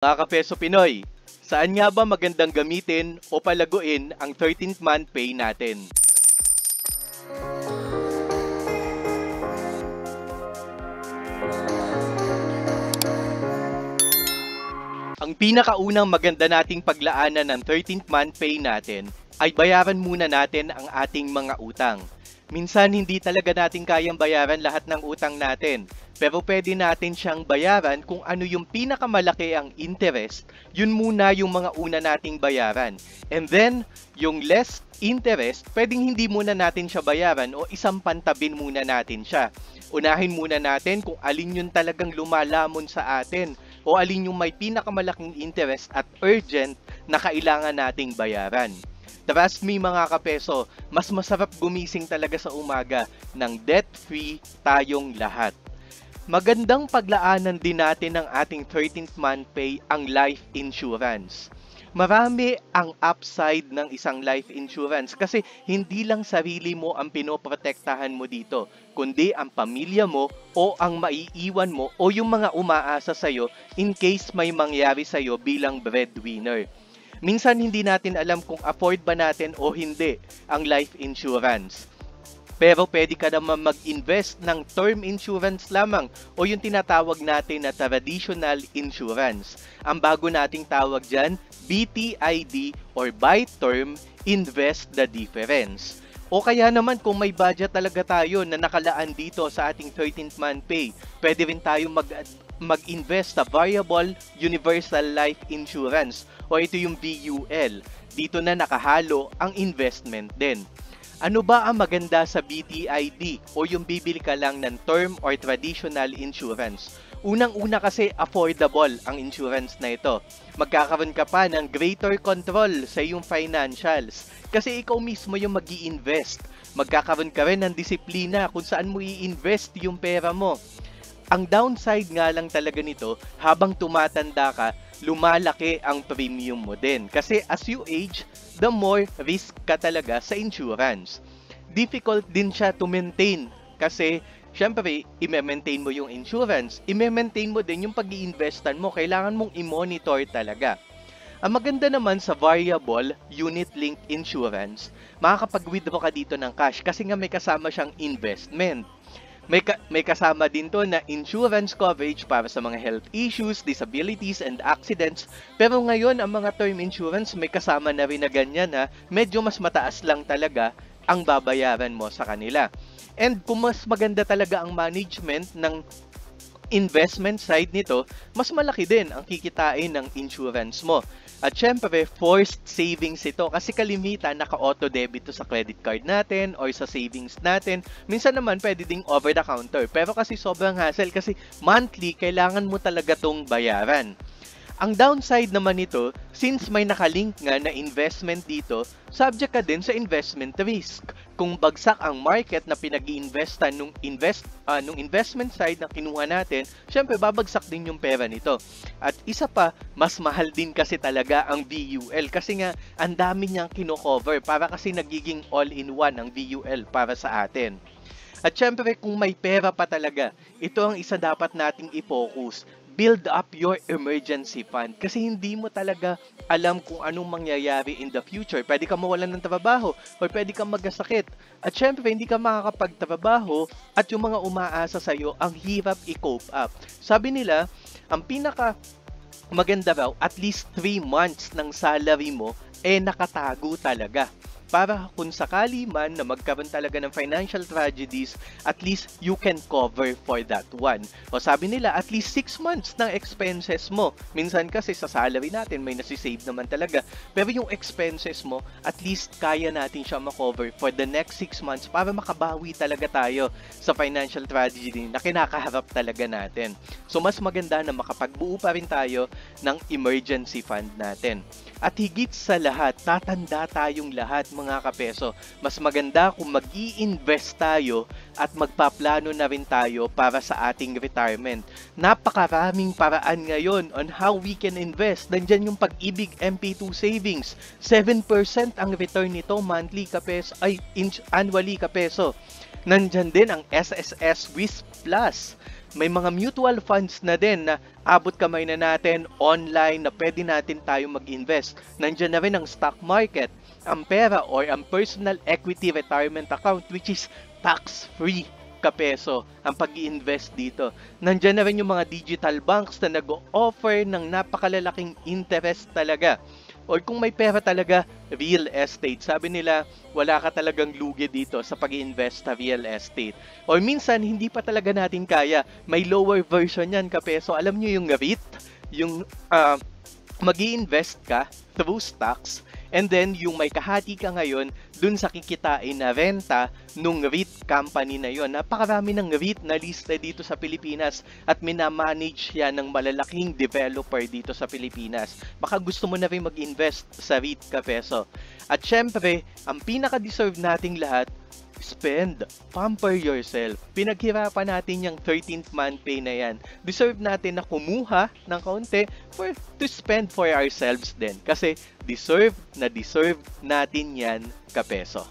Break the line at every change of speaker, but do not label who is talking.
Mga kapeso Pinoy, saan nga ba magandang gamitin o palaguin ang 13th month pay natin? Ang pinakaunang maganda nating paglaanan ng 13th month pay natin ay bayaran muna natin ang ating mga utang. Minsan hindi talaga natin kayang bayaran lahat ng utang natin, pero pwede natin siyang bayaran kung ano yung pinakamalaki ang interest, yun muna yung mga una nating bayaran. And then, yung less interest, pwedeng hindi muna natin siya bayaran o isang pantabin muna natin siya. Unahin muna natin kung alin yung talagang lumalamon sa atin o alin yung may pinakamalaking interest at urgent na kailangan nating bayaran. Trust me mga kapeso, mas masarap gumising talaga sa umaga ng debt-free tayong lahat. Magandang paglaanan din natin ng ating 13th month pay ang life insurance. Marami ang upside ng isang life insurance kasi hindi lang sarili mo ang pinoprotektahan mo dito, kundi ang pamilya mo o ang maiiwan mo o yung mga umaasa sa'yo in case may mangyari sa'yo bilang breadwinner. Minsan hindi natin alam kung afford ba natin o hindi ang life insurance. Pero pwede ka naman mag-invest ng term insurance lamang o yung tinatawag natin na traditional insurance. Ang bago nating tawag dyan, BTID or Buy Term, Invest the Difference. O kaya naman kung may budget talaga tayo na nakalaan dito sa ating 13th month pay, pwede rin tayo mag-invest sa Variable Universal Life Insurance o ito yung VUL. Dito na nakahalo ang investment din. Ano ba ang maganda sa BTID o yung bibili ka lang ng term or traditional insurance? Unang-una kasi affordable ang insurance na ito. Magkakaroon ka pa ng greater control sa iyong financials kasi ikaw mismo yung mag-i-invest. Magkakaroon ka rin ng disiplina kung saan mo i-invest yung pera mo. Ang downside nga lang talaga nito, habang tumatanda ka, lumalaki ang premium mo din. Kasi as you age, the more risk ka talaga sa insurance. Difficult din siya to maintain kasi syempre, i-maintain mo yung insurance, i-maintain mo din yung pag-i-investan mo, kailangan mong i-monitor talaga. Ang maganda naman sa variable unit-linked insurance, makakapag-withdraw ka dito ng cash kasi nga may kasama siyang investment. May kasama din to na insurance coverage para sa mga health issues, disabilities, and accidents. Pero ngayon, ang mga term insurance may kasama na rin na ganyan na medyo mas mataas lang talaga ang babayaran mo sa kanila. And kung mas maganda talaga ang management ng investment side nito, mas malaki din ang kikitain ng insurance mo. At syempre, forced savings ito kasi kalimitan naka-auto-debit to sa credit card natin or sa savings natin. Minsan naman pwede ding over-the-counter. Pero kasi sobrang hassle kasi monthly kailangan mo talaga tong bayaran. Ang downside naman nito, since may nakalink nga na investment dito, subject ka din sa investment risk. Kung bagsak ang market na pinag-iinvestan nung investment side na kinuha natin, syempre babagsak din yung pera nito. At isa pa, mas mahal din kasi talaga ang VUL kasi nga ang dami niyang kino-cover para kasi nagiging all-in-one ang VUL para sa atin. At syempre kung may pera pa talaga, ito ang isa dapat nating i-focus. Build up your emergency fund kasi hindi mo talaga alam kung anong mangyayari in the future. Pwede ka mawalan ng trabaho o pwede kang magkasakit. At syempre, hindi ka makakapagtrabaho at yung mga umaasa sa'yo, ang hirap i-cope up. Sabi nila, ang pinaka maganda raw, at least 3 months ng salary mo, nakatago talaga. Para kung sakali man na magkaroon talaga ng financial tragedies, at least you can cover for that one. O sabi nila, at least 6 months ng expenses mo. Minsan kasi sa salary natin, may nasisave naman talaga. Pero yung expenses mo, at least kaya natin siya makover for the next 6 months para makabawi talaga tayo sa financial tragedy na kinakaharap talaga natin. So mas maganda na makapagbuo pa rin tayo ng emergency fund natin. At higit sa lahat, tatanda tayong lahat mga kapeso. Mas maganda kung mag-i-invest tayo at magpaplano na rin tayo para sa ating retirement. Napakaraming paraan ngayon on how we can invest. Nandyan yung Pag-ibig MP2 Savings. 7% ang return nito monthly kapeso, annually kapeso. Nandyan din ang SSS Wisp Plus. May mga mutual funds na din na abot kamay na natin online na pwede natin tayo mag-invest. Nandiyan na rin ang stock market, ang pera or ang personal equity retirement account which is tax-free kapeso ang pag-i-invest dito. Nandiyan na rin yung mga digital banks na nag-offer ng napakalalaking interest talaga. Or kung may pera talaga, real estate. Sabi nila, wala ka talagang lugi dito sa pag-invest sa real estate. Or minsan, hindi pa talaga natin kaya. May lower version yan, kapeso. Alam nyo yung REIT? Yung mag-i-invest ka through stocks. And then, yung may kahati ka ngayon, dun sa kikitain na renta nung REIT company na yon. Napakarami ng REIT na lista dito sa Pilipinas at minamanage yan ng malalaking developer dito sa Pilipinas. Baka gusto mo na rin mag-invest sa REIT kapeso. At syempre, ang pinaka-deserve nating lahat, spend, pamper yourself. Pinaghirapan natin yung 13th month pay na yan. Deserve natin na kumuha ng kaunti to spend for ourselves din. Kasi deserve natin yan kapeso.